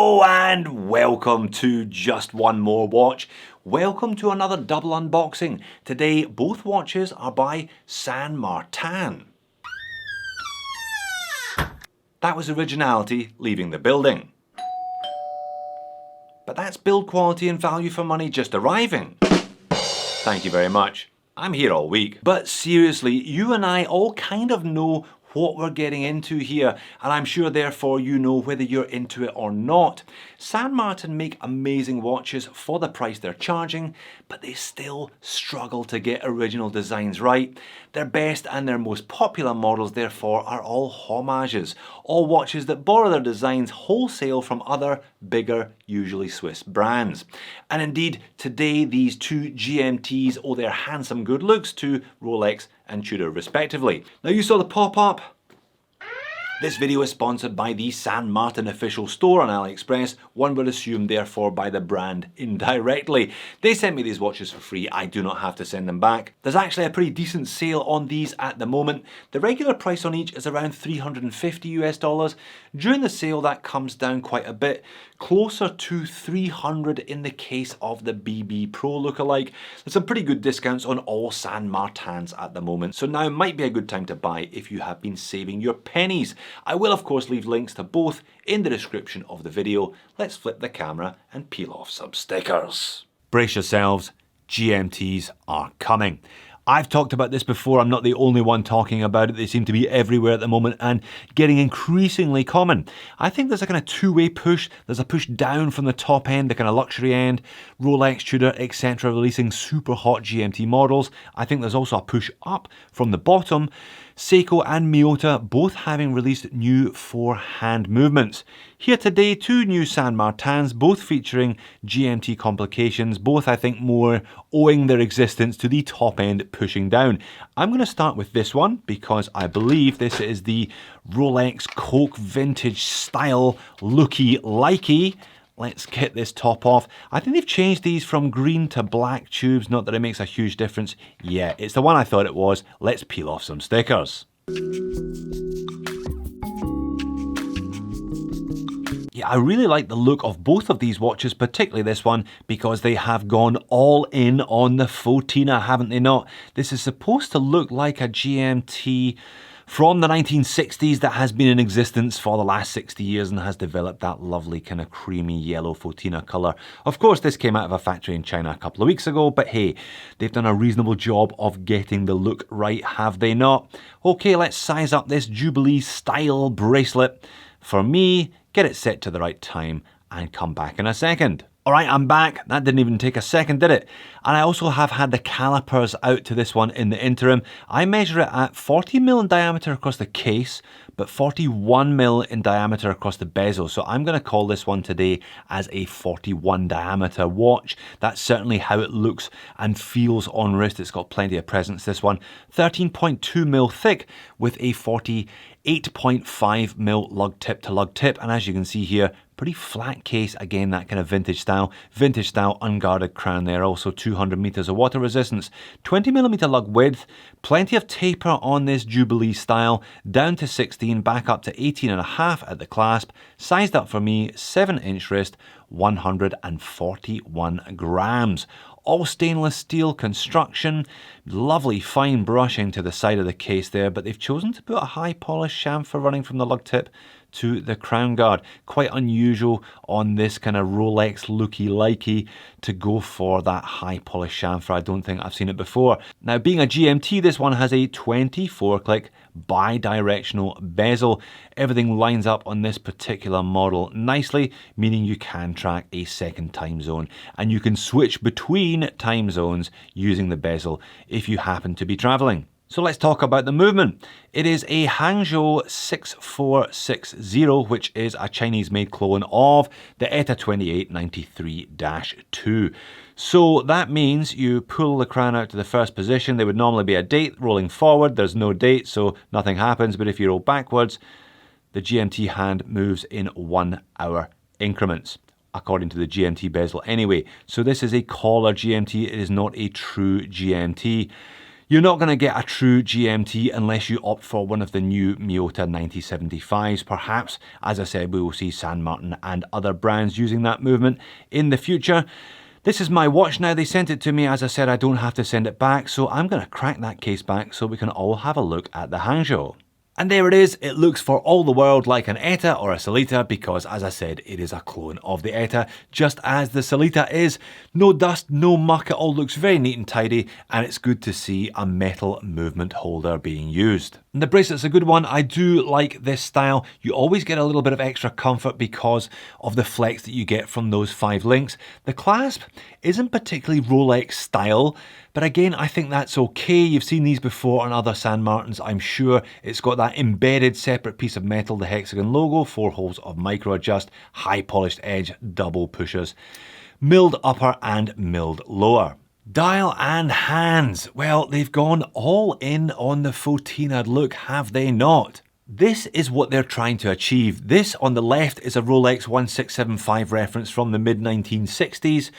Hello and welcome to Just One More Watch. Welcome to another double unboxing. Today both watches are by San Martin. That was Originality leaving the building. But that's build quality and value for money just arriving. Thank you very much. I'm here all week. But seriously, you and I all kind of know what we're getting into here, and I'm sure therefore you know whether you're into it or not. San Martin make amazing watches for the price they're charging, but they still struggle to get original designs right. Their best and their most popular models therefore are all homages, all watches that borrow their designs wholesale from other, bigger, usually Swiss brands. And indeed, today these two GMTs owe their handsome good looks to Rolex and Tudor respectively. Now you saw the pop-up. This video is sponsored by the San Martin official store on AliExpress, one would assume therefore by the brand indirectly. They sent me these watches for free, I do not have to send them back. There's actually a pretty decent sale on these at the moment. The regular price on each is around $350 US. During the sale that comes down quite a bit, closer to $300 in the case of the BB Pro lookalike. There's some pretty good discounts on all San Martins at the moment, so now might be a good time to buy if you have been saving your pennies. I will of course leave links to both in the description of the video. Let's flip the camera and peel off some stickers. Brace yourselves, GMTs are coming. I've talked about this before, I'm not the only one talking about it. They seem to be everywhere at the moment and getting increasingly common. I think there's a kind of two-way push. There's a push down from the top end, the kind of luxury end, Rolex, Tudor, etc. releasing super hot GMT models. I think there's also a push up from the bottom. Seiko and Miyota both having released new four-hand movements. Here today, two new San Martins, both featuring GMT complications, both I think more owing their existence to the top end pushing down. I'm going to start with this one because I believe this is the Rolex Coke vintage style looky likey. Let's get this top off. I think they've changed these from green to black tubes, not that it makes a huge difference. Yeah, it's the one I thought it was. Let's peel off some stickers. Yeah, I really like the look of both of these watches, particularly this one, because they have gone all in on the Fotina, haven't they not? This is supposed to look like a GMT from the 1960s that has been in existence for the last 60 years and has developed that lovely kind of creamy yellow Fotina colour. Of course, this came out of a factory in China a couple of weeks ago, but hey, they've done a reasonable job of getting the look right, have they not? Okay, let's size up this Jubilee style bracelet. For me, get it set to the right time and come back in a second. Alright, I'm back. That didn't even take a second, did it? And I also have had the calipers out to this one in the interim. I measure it at 40mm in diameter across the case, but 41mm in diameter across the bezel. So I'm going to call this one today as a 41 diameter watch. That's certainly how it looks and feels on wrist. It's got plenty of presence, this one. 13.2mm thick with a 48.5mm lug tip to lug tip. And as you can see here, pretty flat case, again that kind of vintage style unguarded crown there, also 200 meters of water resistance, 20mm lug width, plenty of taper on this Jubilee style, down to 16, back up to 18.5 at the clasp, sized up for me, 7-inch wrist, 141 grams. All stainless steel construction, lovely fine brushing to the side of the case there, but they've chosen to put a high polished chamfer running from the lug tip to the crown guard. Quite unusual on this kind of Rolex looky likey to go for that high polished chamfer. I don't think I've seen it before. Now, being a GMT, this one has a 24-click bi-directional bezel. Everything lines up on this particular model nicely, meaning you can track a second time zone and you can switch between time zones using the bezel if you happen to be traveling. So let's talk about the movement. It is a Hangzhou 6460, which is a Chinese-made clone of the ETA 2893-2. So that means you pull the crown out to the first position. There would normally be a date rolling forward. There's no date, so nothing happens. But if you roll backwards, the GMT hand moves in 1 hour increments, according to the GMT bezel anyway. So this is a collar GMT. It is not a true GMT. You're not going to get a true GMT unless you opt for one of the new Miyota 9075s. Perhaps, as I said, we will see San Martin and other brands using that movement in the future. This is my watch now. They sent it to me. As I said, I don't have to send it back, so I'm going to crack that case back so we can all have a look at the Hangzhou. And there it is. It looks for all the world like an ETA or a Sellita because, as I said, it is a clone of the ETA, just as the Sellita is. No dust, no muck, it all looks very neat and tidy, and it's good to see a metal movement holder being used. And the bracelet's a good one. I do like this style. You always get a little bit of extra comfort because of the flex that you get from those 5 links. The clasp isn't particularly Rolex style, but again, I think that's okay. You've seen these before on other San Martins, I'm sure. It's got that embedded separate piece of metal, the hexagon logo, 4 holes of micro adjust, high polished edge, double pushers, milled upper and milled lower. Dial and hands. Well, they've gone all in on the Fotina look, have they not? This is what they're trying to achieve. This on the left is a Rolex 1675 reference from the mid-1960s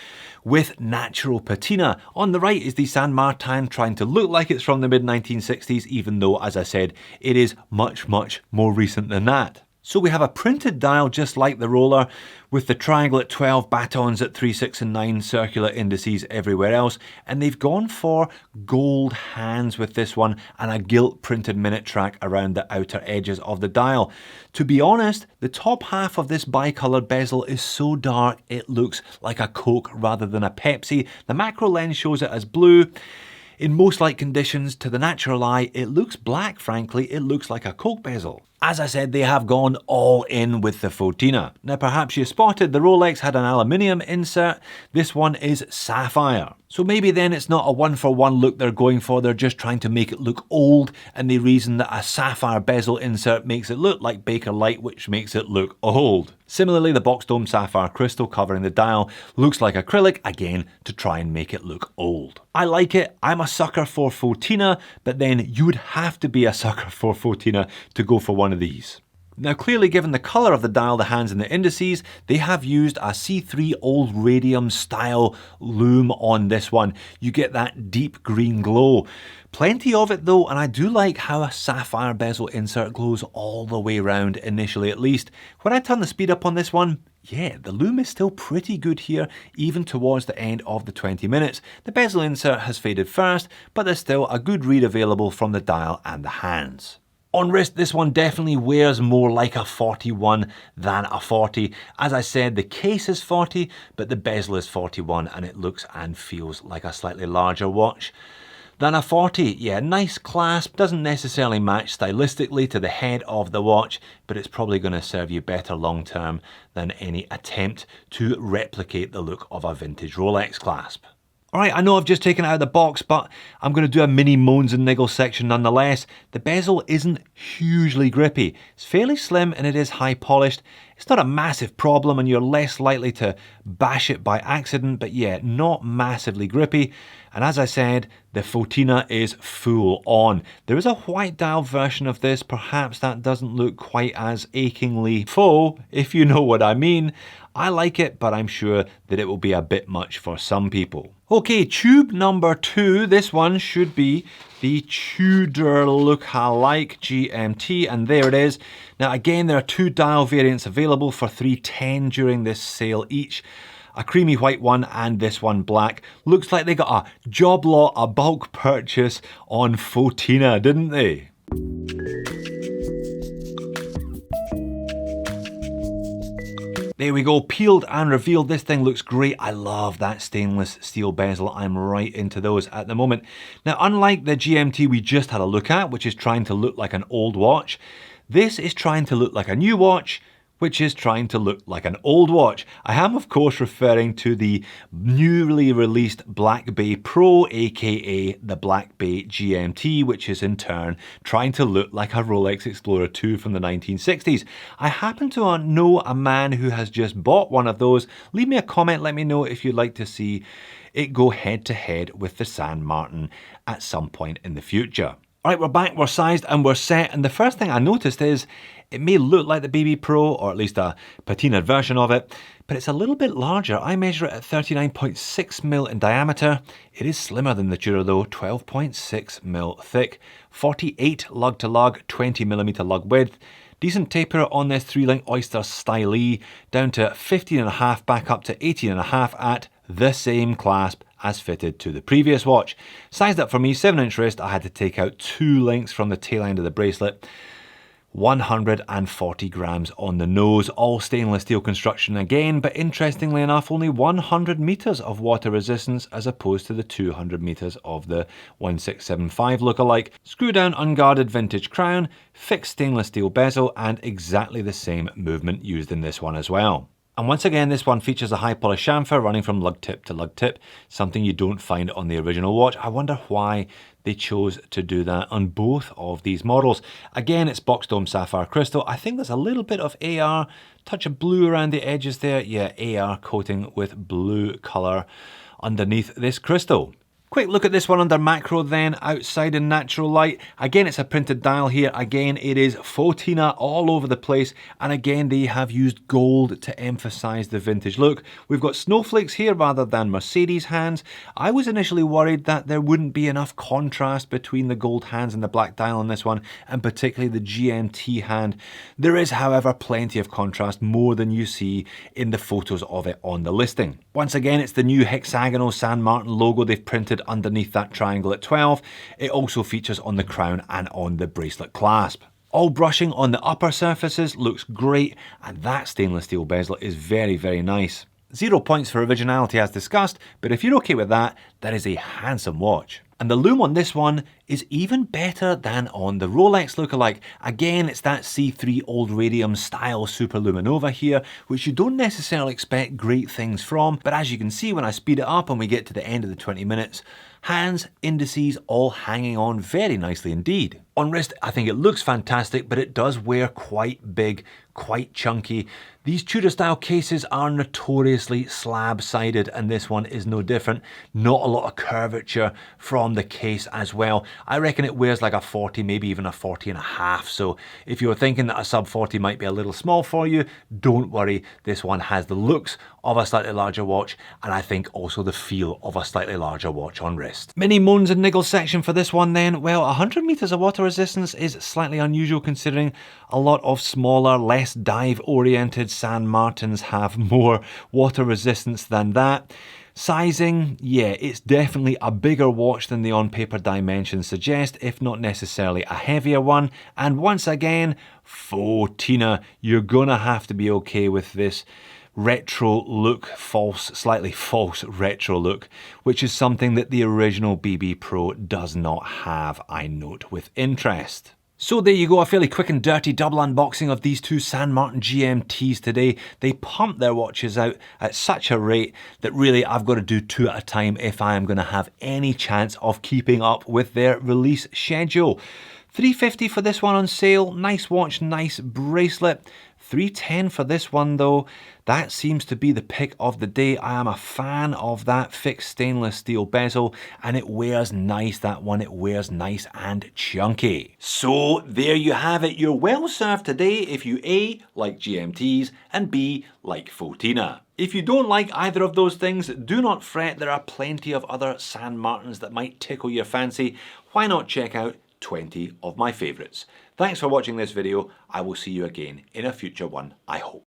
with natural patina. On the right is the San Martin trying to look like it's from the mid-1960s, even though, as I said, it is much, much more recent than that. So we have a printed dial just like the roller with the triangle at 12, batons at 3, 6 and 9, circular indices everywhere else, and they've gone for gold hands with this one and a gilt printed minute track around the outer edges of the dial. To be honest, the top half of this bicoloured bezel is so dark it looks like a Coke rather than a Pepsi. The macro lens shows it as blue. In most light conditions, to the natural eye, it looks black, frankly. It looks like a Coke bezel. As I said, they have gone all in with the Fotina. Now, perhaps you spotted the Rolex had an aluminium insert. This one is sapphire. So maybe then it's not a one-for-one look they're going for. They're just trying to make it look old, and they reason that a sapphire bezel insert makes it look like Bakelite, which makes it look old. Similarly, the box dome sapphire crystal covering the dial looks like acrylic, again, to try and make it look old. I like it. I'm a sucker for Fotina, but then you would have to be a sucker for Fotina to go for one of these. Now clearly, given the colour of the dial, the hands and the indices, they have used a C3 old radium style lume on this one. You get that deep green glow. Plenty of it though, and I do like how a sapphire bezel insert glows all the way around, initially at least. When I turn the speed up on this one, yeah, the lume is still pretty good here, even towards the end of the 20 minutes. The bezel insert has faded first, but there's still a good read available from the dial and the hands. On wrist, this one definitely wears more like a 41 than a 40. As I said, the case is 40, but the bezel is 41, and it looks and feels like a slightly larger watch than a 40. Yeah, nice clasp, doesn't necessarily match stylistically to the head of the watch, but it's probably going to serve you better long term than any attempt to replicate the look of a vintage Rolex clasp. Alright, I know I've just taken it out of the box, but I'm going to do a mini moans and niggles section nonetheless. The bezel isn't hugely grippy. It's fairly slim and it is high polished. It's not a massive problem and you're less likely to bash it by accident, but yeah, not massively grippy. And as I said, the Fotina is full on. There is a white dial version of this. Perhaps that doesn't look quite as achingly faux, if you know what I mean. I like it, but I'm sure that it will be a bit much for some people. Okay, tube number 2. This one should be the Tudor look-alike GMT, and there it is. Now again, there are 2 dial variants available for $310 during this sale each. A creamy white one and this one black. Looks like they got a job lot, a bulk purchase on Fotina, didn't they? There we go, peeled and revealed. This thing looks great. I love that stainless steel bezel. I'm right into those at the moment. Now, unlike the GMT we just had a look at, which is trying to look like an old watch, this is trying to look like a new watch, which is trying to look like an old watch. I am, of course, referring to the newly released Black Bay Pro, aka the Black Bay GMT, which is in turn trying to look like a Rolex Explorer 2 from the 1960s. I happen to know a man who has just bought one of those. Leave me a comment, let me know if you'd like to see it go head to head with the San Martin at some point in the future. Alright, we're back, we're sized and we're set, and the first thing I noticed is it may look like the BB Pro, or at least a patinaed version of it, but it's a little bit larger. I measure it at 39.6mm in diameter. It is slimmer than the Tudor though, 12.6mm thick, 48 lug to lug, 20mm lug width. Decent taper on this 3-link Oyster stylee, down to 15.5 back up to 18.5 at the same clasp as fitted to the previous watch. Sized up for me, 7-inch wrist, I had to take out 2 links from the tail end of the bracelet. 140 grams on the nose, all stainless steel construction again, but interestingly enough, only 100 meters of water resistance as opposed to the 200 meters of the 1675 lookalike. Screw down unguarded vintage crown, fixed stainless steel bezel, and exactly the same movement used in this one as well. And once again, this one features a high polish chamfer running from lug tip to lug tip, something you don't find on the original watch. I wonder why they chose to do that on both of these models. Again, it's box dome sapphire crystal. I think there's a little bit of AR, touch of blue around the edges there. Yeah, AR coating with blue color underneath this crystal. Quick look at this one under macro then, outside in natural light. Again, it's a printed dial here. Again, it is Fotina all over the place. And again, they have used gold to emphasize the vintage look. We've got snowflakes here rather than Mercedes hands. I was initially worried that there wouldn't be enough contrast between the gold hands and the black dial on this one, and particularly the GMT hand. There is, however, plenty of contrast, more than you see in the photos of it on the listing. Once again, it's the new hexagonal San Martin logo they've printed underneath that triangle at 12. It also features on the crown and on the bracelet clasp. All brushing on the upper surfaces looks great, and that stainless steel bezel is very, very nice. 0 points for originality as discussed, but if you're okay with that, that is a handsome watch. And the lume on this one is even better than on the Rolex lookalike. Again, it's that C3 old radium style superluminova here, which you don't necessarily expect great things from, but as you can see when I speed it up and we get to the end of the 20 minutes, hands, indices, all hanging on very nicely indeed. On wrist, I think it looks fantastic, but it does wear quite big, quite chunky. These Tudor style cases are notoriously slab-sided, and this one is no different. Not a lot of curvature from the case as well. I reckon it wears like a 40, maybe even a 40.5. So if you were thinking that a sub 40 might be a little small for you, don't worry. This one has the looks of a slightly larger watch, and I think also the feel of a slightly larger watch on wrist. Mini moans and niggles section for this one then. Well, 100 meters of water resistance is slightly unusual considering a lot of smaller, less dive oriented San Martins have more water resistance than that. Sizing, yeah, it's definitely a bigger watch than the on-paper dimensions suggest, if not necessarily a heavier one. And once again, Fotina, you're gonna have to be okay with this retro look, slightly false retro look, which is something that the original BB Pro does not have, I note with interest. So there you go, a fairly quick and dirty double unboxing of these two San Martin GMTs today. They pump their watches out at such a rate that really I've got to do 2 at a time if I am going to have any chance of keeping up with their release schedule. $350 for this one on sale, nice watch, nice bracelet. $310 for this one though. That seems to be the pick of the day. I am a fan of that fixed stainless steel bezel, and it wears nice, that one. It wears nice and chunky. So there you have it. You're well served today if you A, like GMTs, and B, like Fotina. If you don't like either of those things, do not fret. There are plenty of other San Martins that might tickle your fancy. Why not check out 20 of my favourites. Thanks for watching this video. I will see you again in a future one, I hope.